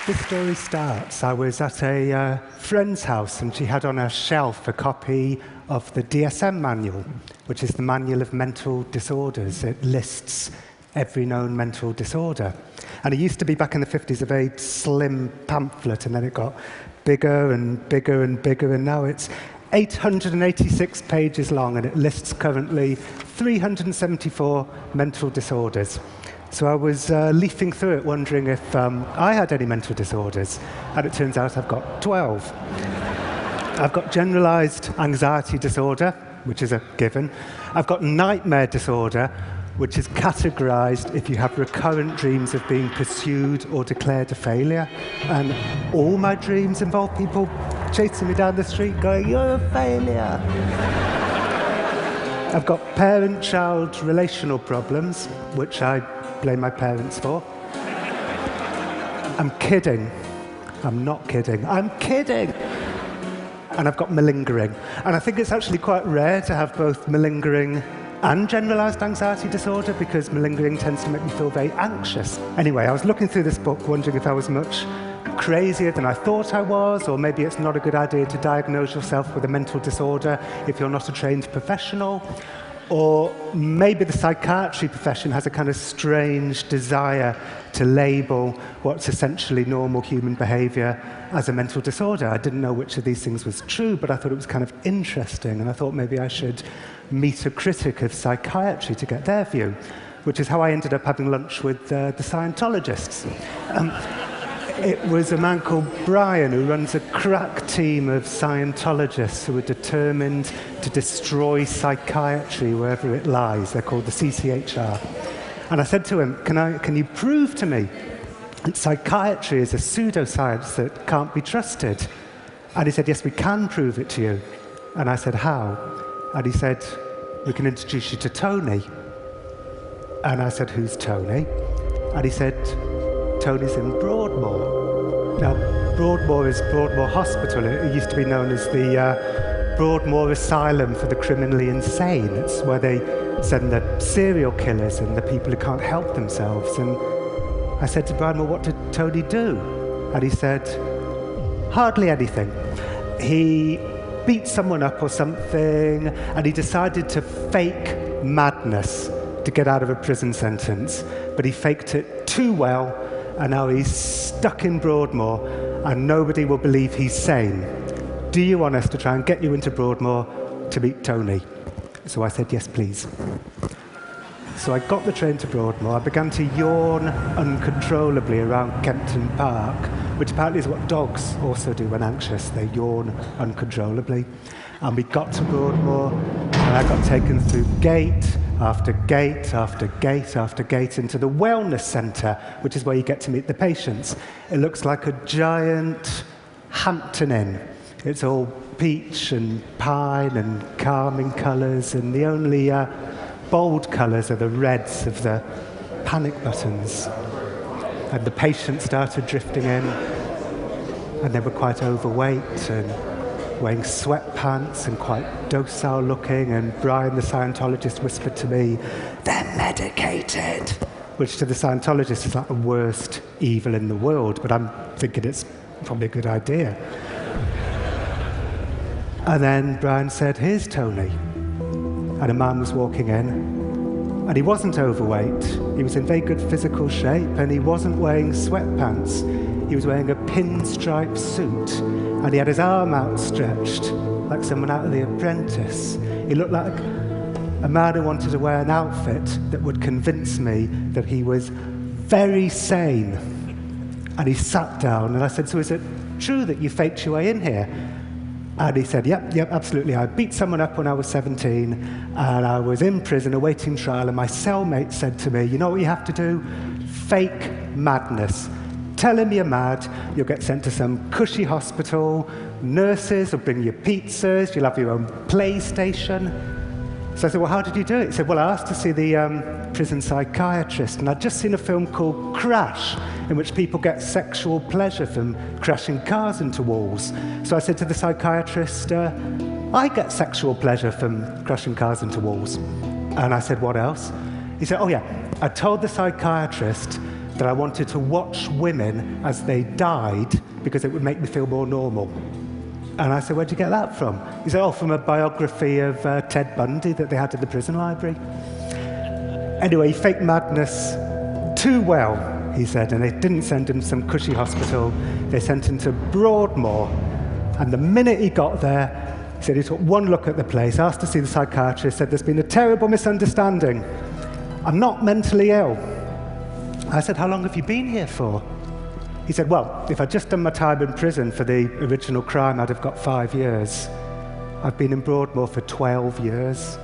This story starts, I was at a friend's house and she had on her shelf a copy of the DSM manual, which is the Manual of Mental Disorders. It lists every known mental disorder. And it used to be, back in the 50s, a very slim pamphlet, and then it got bigger and bigger and bigger, and now it's 886 pages long, and it lists currently 374 mental disorders. So I was leafing through it, wondering if I had any mental disorders, and it turns out I've got 12. I've got generalized anxiety disorder, which is a given. I've got nightmare disorder, which is categorized if you have recurrent dreams of being pursued or declared a failure. And all my dreams involve people chasing me down the street going, "You're a failure." I've got parent-child relational problems, which I blame my parents for. I'm kidding. I'm not kidding. I'm kidding. And I've got malingering. And I think it's actually quite rare to have both malingering and generalized anxiety disorder, because malingering tends to make me feel very anxious. Anyway, I was looking through this book wondering if I was much crazier than I thought I was, or maybe it's not a good idea to diagnose yourself with a mental disorder if you're not a trained professional. Or maybe the psychiatry profession has a kind of strange desire to label what's essentially normal human behavior as a mental disorder. I didn't know which of these things was true, but I thought it was kind of interesting, and I thought maybe I should meet a critic of psychiatry to get their view, which is how I ended up having lunch with the Scientologists. It was a man called Brian who runs a crack team of Scientologists who are determined to destroy psychiatry wherever it lies. They're called the CCHR. And I said to him, can you prove to me that psychiatry is a pseudoscience that can't be trusted? And he said, yes, we can prove it to you. And I said, how? And he said, we can introduce you to Tony. And I said, who's Tony? And he said, Tony's in Broadmoor. Now, Broadmoor is Broadmoor Hospital. It used to be known as the Broadmoor Asylum for the Criminally Insane. It's where they send the serial killers and the people who can't help themselves. And I said to Brian, well, what did Tony do? And he said, hardly anything. He beat someone up or something, and he decided to fake madness to get out of a prison sentence. But he faked it too well, and now he's stuck in Broadmoor, and nobody will believe he's sane. Do you want us to try and get you into Broadmoor to meet Tony? So I said, yes, please. So I got the train to Broadmoor. I began to yawn uncontrollably around Kempton Park, which apparently is what dogs also do when anxious. They yawn uncontrollably. And we got to Broadmoor, and I got taken through gate after gate after gate after gate into the wellness centre, which is where you get to meet the patients. It looks like a giant Hampton Inn. It's all peach and pine and calming colours, and the only bold colours are the reds of the panic buttons. And the patients started drifting in, and they were quite overweight and wearing sweatpants and quite docile looking, and Brian, the Scientologist, whispered to me, "They're medicated," which to the Scientologist is like the worst evil in the world, but I'm thinking it's probably a good idea. And then Brian said, "Here's Tony." And a man was walking in, and he wasn't overweight. He was in very good physical shape, and he wasn't wearing sweatpants. He was wearing a pinstripe suit, and he had his arm outstretched like someone out of The Apprentice. He looked like a man who wanted to wear an outfit that would convince me that he was very sane. And he sat down, and I said, "So is it true that you faked your way in here?" And he said, yep, absolutely. I beat someone up when I was 17, and I was in prison awaiting trial, and my cellmate said to me, "You know what you have to do? Fake madness. Tell him you're mad, you'll get sent to some cushy hospital, nurses will bring you pizzas, you'll have your own PlayStation." So I said, "Well, how did you do it?" He said, "Well, I asked to see the prison psychiatrist, and I'd just seen a film called Crash, in which people get sexual pleasure from crashing cars into walls. So I said to the psychiatrist, I get sexual pleasure from crashing cars into walls." And I said, "What else?" He said, "Oh yeah, I told the psychiatrist that I wanted to watch women as they died because it would make me feel more normal. And I said, where'd you get that from? He said, oh, from a biography of Ted Bundy that they had in the prison library. Anyway, he faked madness too well, he said, and they didn't send him to some cushy hospital. They sent him to Broadmoor. And the minute he got there, he said he took one look at the place, asked to see the psychiatrist, said, there's been a terrible misunderstanding. I'm not mentally ill. I said, how long have you been here for? He said, well, if I'd just done my time in prison for the original crime, I'd have got 5 years. I've been in Broadmoor for 12 years.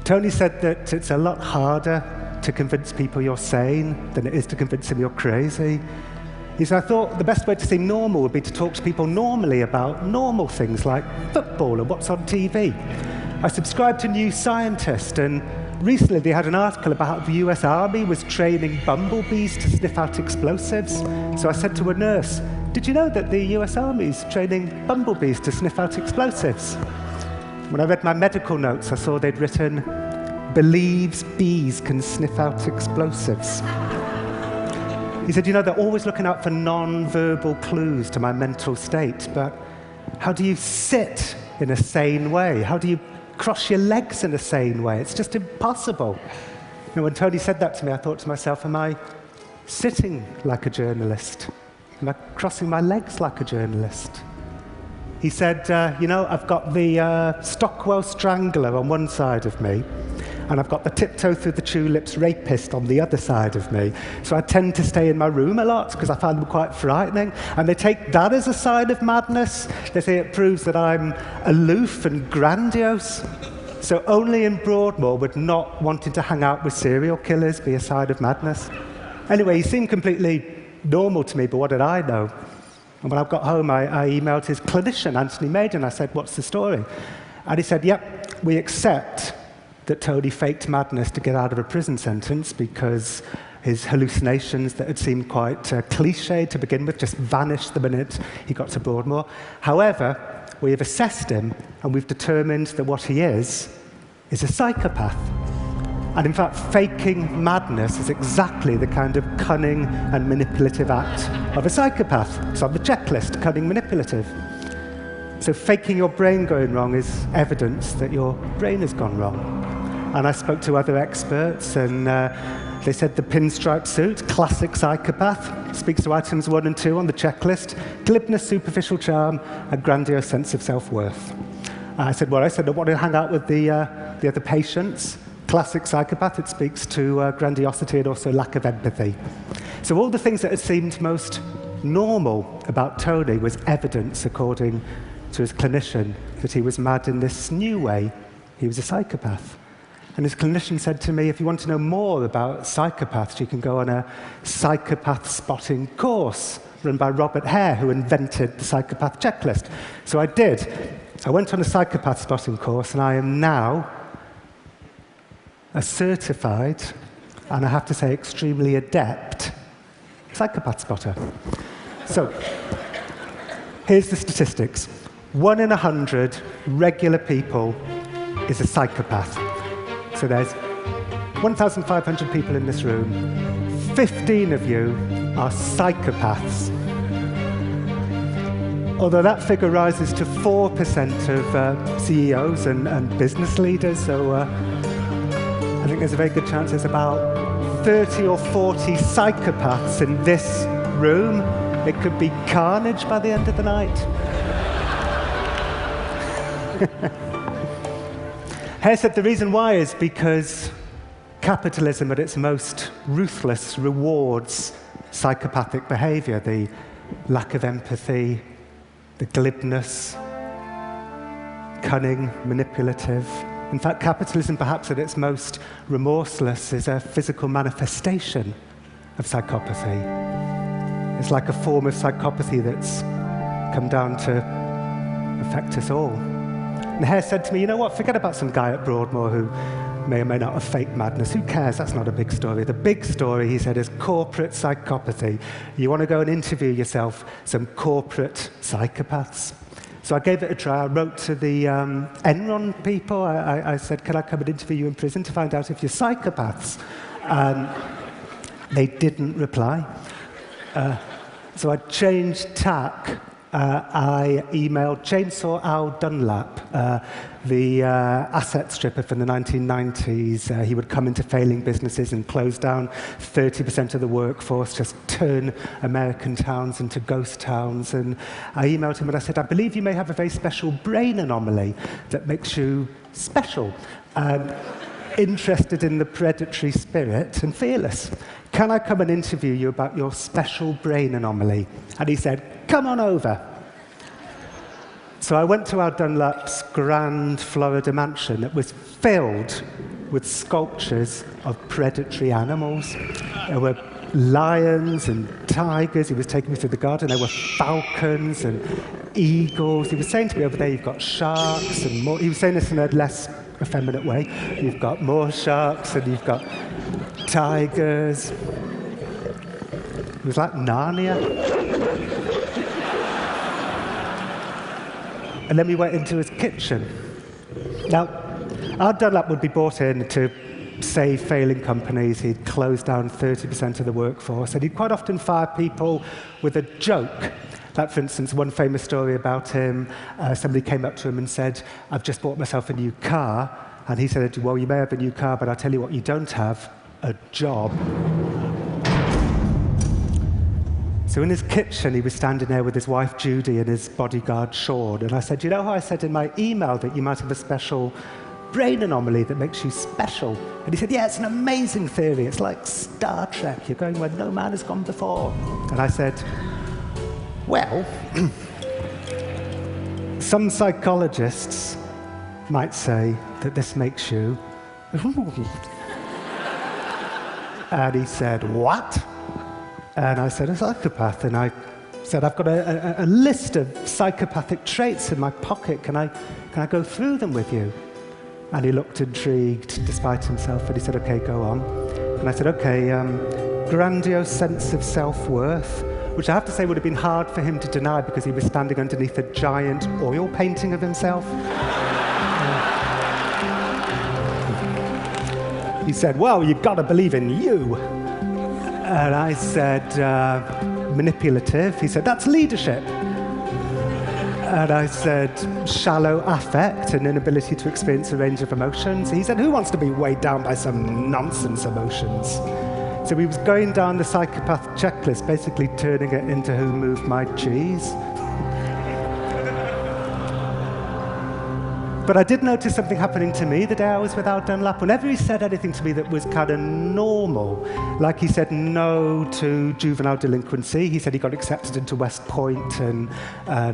Tony said that it's a lot harder to convince people you're sane than it is to convince them you're crazy. He said, I thought the best way to seem normal would be to talk to people normally about normal things like football or what's on TV. I subscribed to New Scientist, and recently they had an article about how the US Army was training bumblebees to sniff out explosives. So I said to a nurse, did you know that the US Army's training bumblebees to sniff out explosives? When I read my medical notes, I saw they'd written, believes bees can sniff out explosives. He said, you know, they're always looking out for non-verbal clues to my mental state, but how do you sit in a sane way? How do you cross your legs in a sane way? It's just impossible. You know, when Tony said that to me, I thought to myself, am I sitting like a journalist? Am I crossing my legs like a journalist? He said, you know, I've got the Stockwell Strangler on one side of me, and I've got the tiptoe through the tulips rapist on the other side of me. So I tend to stay in my room a lot because I find them quite frightening. And they take that as a sign of madness. They say it proves that I'm aloof and grandiose. So only in Broadmoor would not wanting to hang out with serial killers be a sign of madness. Anyway, he seemed completely normal to me, but what did I know? And when I got home, I emailed his clinician, Anthony Maiden, and I said, what's the story? And he said, yep, we accept that Tony faked madness to get out of a prison sentence because his hallucinations that had seemed quite cliched to begin with just vanished the minute he got to Broadmoor. However, we have assessed him and we've determined that what he is a psychopath. And in fact, faking madness is exactly the kind of cunning and manipulative act of a psychopath. It's on the checklist, cunning, manipulative. So faking your brain going wrong is evidence that your brain has gone wrong. And I spoke to other experts, and they said the pinstripe suit, classic psychopath, speaks to items 1 and 2 on the checklist, glibness, superficial charm, a grandiose sense of self-worth. I said, I want to hang out with the other patients. Classic psychopath, it speaks to grandiosity and also lack of empathy. So all the things that had seemed most normal about Tony was evidence, according to his clinician, that he was mad in this new way. He was a psychopath. And his clinician said to me, if you want to know more about psychopaths, you can go on a psychopath spotting course run by Robert Hare, who invented the psychopath checklist. So I did. I went on a psychopath spotting course, and I am now a certified, and I have to say extremely adept, psychopath spotter. So here's the statistics. 1 in 100 regular people is a psychopath. So there's 1,500 people in this room. 15 of you are psychopaths. Although that figure rises to 4% of CEOs and business leaders, so I think there's a very good chance there's about 30 or 40 psychopaths in this room. It could be carnage by the end of the night. Hare said the reason why is because capitalism at its most ruthless rewards psychopathic behavior, the lack of empathy, the glibness, cunning, manipulative. In fact, capitalism, perhaps at its most remorseless, is a physical manifestation of psychopathy. It's like a form of psychopathy that's come down to affect us all. And Hare said to me, you know what, forget about some guy at Broadmoor who may or may not have faked madness. Who cares? That's not a big story. The big story, he said, is corporate psychopathy. You want to go and interview yourself some corporate psychopaths? So I gave it a try. I wrote to the Enron people. I said, can I come and interview you in prison to find out if you're psychopaths? They didn't reply. So I changed tack. I emailed Chainsaw Al Dunlap, the asset stripper from the 1990s. He would come into failing businesses and close down 30% of the workforce, just turn American towns into ghost towns. And I emailed him and I said, I believe you may have a very special brain anomaly that makes you special, interested in the predatory spirit and fearless. Can I come and interview you about your special brain anomaly? And he said, come on over. So I went to Al Dunlap's grand Florida mansion that was filled with sculptures of predatory animals. There were lions and tigers. He was taking me through the garden. There were falcons and eagles. He was saying to me over there, you've got sharks and more. He was saying this in a less effeminate way. You've got more sharks and you've got tigers. It was like Narnia. And then we went into his kitchen. Now, Al Dunlap would be brought in to save failing companies. He'd close down 30% of the workforce, and he'd quite often fire people with a joke. Like, for instance, one famous story about him, somebody came up to him and said, I've just bought myself a new car. And he said, well, you may have a new car, but I'll tell you what you don't have, a job. So in his kitchen, he was standing there with his wife, Judy, and his bodyguard, Sean. And I said, you know how I said in my email that you might have a special brain anomaly that makes you special? And he said, yeah, it's an amazing theory. It's like Star Trek. You're going where no man has gone before. And I said, well, some psychologists might say that this makes you... And he said, what? And I said, a psychopath. And I said, I've got a list of psychopathic traits in my pocket. Can I go through them with you? And he looked intrigued despite himself, and he said, OK, go on. And I said, OK, grandiose sense of self-worth, which I have to say would have been hard for him to deny because he was standing underneath a giant oil painting of himself. He said, well, you've got to believe in you. And I said, manipulative. He said, that's leadership. And I said, shallow affect, an inability to experience a range of emotions. He said, who wants to be weighed down by some nonsense emotions? So he was going down the psychopath checklist, basically turning it into who moved my cheese. But I did notice something happening to me the day I was with Al Dunlap. Whenever he said anything to me that was kind of normal, like he said no to juvenile delinquency, he said he got accepted into West Point, and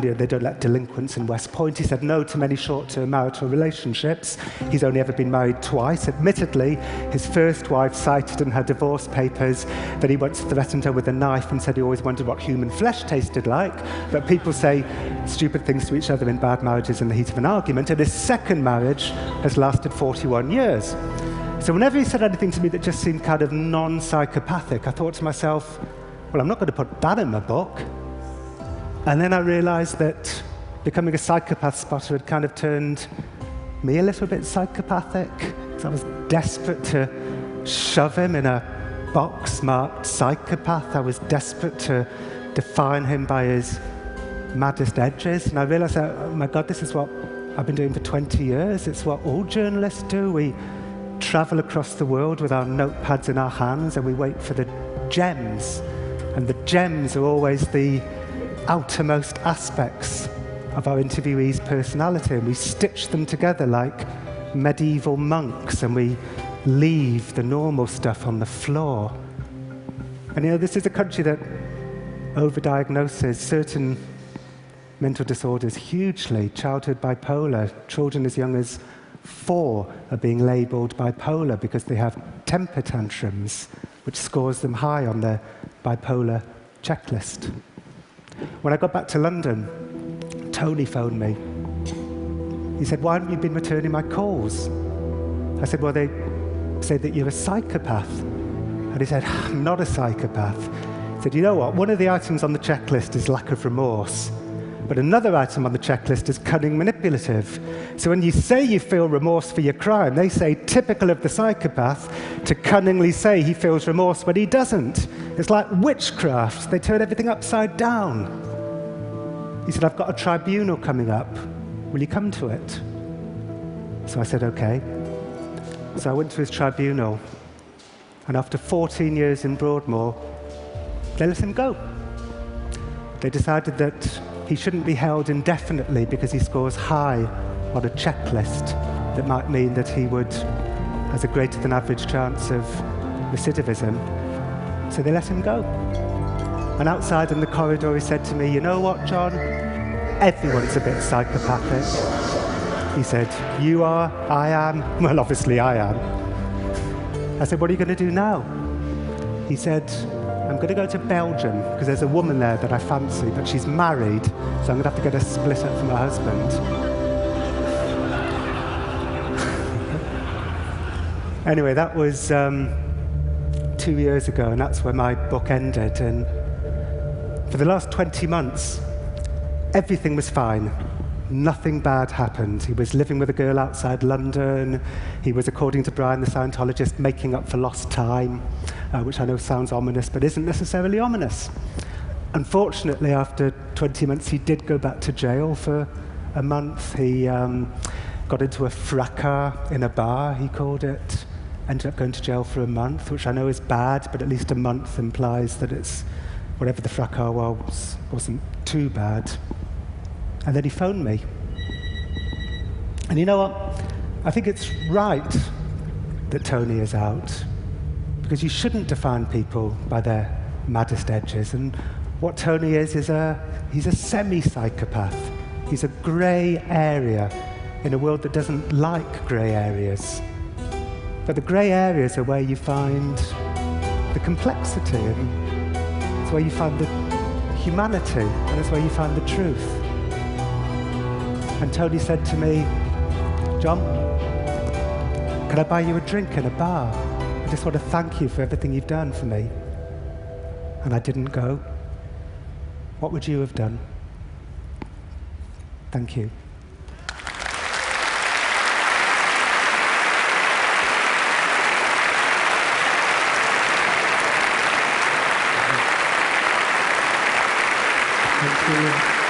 you know, they don't let delinquents in West Point. He said no to many short-term marital relationships. He's only ever been married twice. Admittedly, his first wife cited in her divorce papers that he once threatened her with a knife and said he always wondered what human flesh tasted like. But people say stupid things to each other in bad marriages in the heat of an argument. And his second marriage has lasted 41 years. So whenever he said anything to me that just seemed kind of non-psychopathic, I thought to myself, well, I'm not going to put that in my book. And then I realized that becoming a psychopath spotter had kind of turned me a little bit psychopathic, because I was desperate to shove him in a box marked psychopath. I was desperate to define him by his maddest edges. And I realized that, oh my God, this is what I've been doing for 20 years. It's what all journalists do. We travel across the world with our notepads in our hands and we wait for the gems. And the gems are always the outermost aspects of our interviewee's personality. And we stitch them together like medieval monks, and we leave the normal stuff on the floor. And you know, this is a country that overdiagnoses certain mental disorders hugely. Childhood bipolar. Children as young as 4 are being labelled bipolar because they have temper tantrums, which scores them high on the bipolar checklist. When I got back to London, Tony phoned me. He said, why haven't you been returning my calls? I said, well, they say that you're a psychopath. And he said, I'm not a psychopath. He said, you know what? One of the items on the checklist is lack of remorse. But another item on the checklist is cunning manipulative. So when you say you feel remorse for your crime, they say, typical of the psychopath, to cunningly say he feels remorse when he doesn't. It's like witchcraft. They turn everything upside down. He said, I've got a tribunal coming up. Will you come to it? So I said, okay. So I went to his tribunal, and after 14 years in Broadmoor, they let him go. They decided that he shouldn't be held indefinitely because he scores high on a checklist that might mean that he has a greater than average chance of recidivism. So they let him go. And outside in the corridor, he said to me, you know what, John? Everyone's a bit psychopathic. He said, you are, I am. Well, obviously I am. I said, what are you going to do now? He said, I'm going to go to Belgium because there's a woman there that I fancy, but she's married, so I'm going to have to get her split up from her husband. Anyway, that was 2 years ago, and that's where my book ended. And for the last 20 months, everything was fine. Nothing bad happened. He was living with a girl outside London. He was, according to Brian the Scientologist, making up for lost time, which I know sounds ominous, but isn't necessarily ominous. Unfortunately, after 20 months, he did go back to jail for a month. He got into a fracas in a bar, he called it. Ended up going to jail for a month, which I know is bad, but at least a month implies that it's whatever the fracas was, wasn't too bad. And then he phoned me. And you know what? I think it's right that Tony is out, because you shouldn't define people by their maddest edges. And what Tony is he's a semi-psychopath. He's a grey area in a world that doesn't like grey areas. But the grey areas are where you find the complexity, and it's where you find the humanity, and it's where you find the truth. And Tony said to me, John, can I buy you a drink in a bar? I just want to thank you for everything you've done for me. And I didn't go. What would you have done? Thank you. Thank you.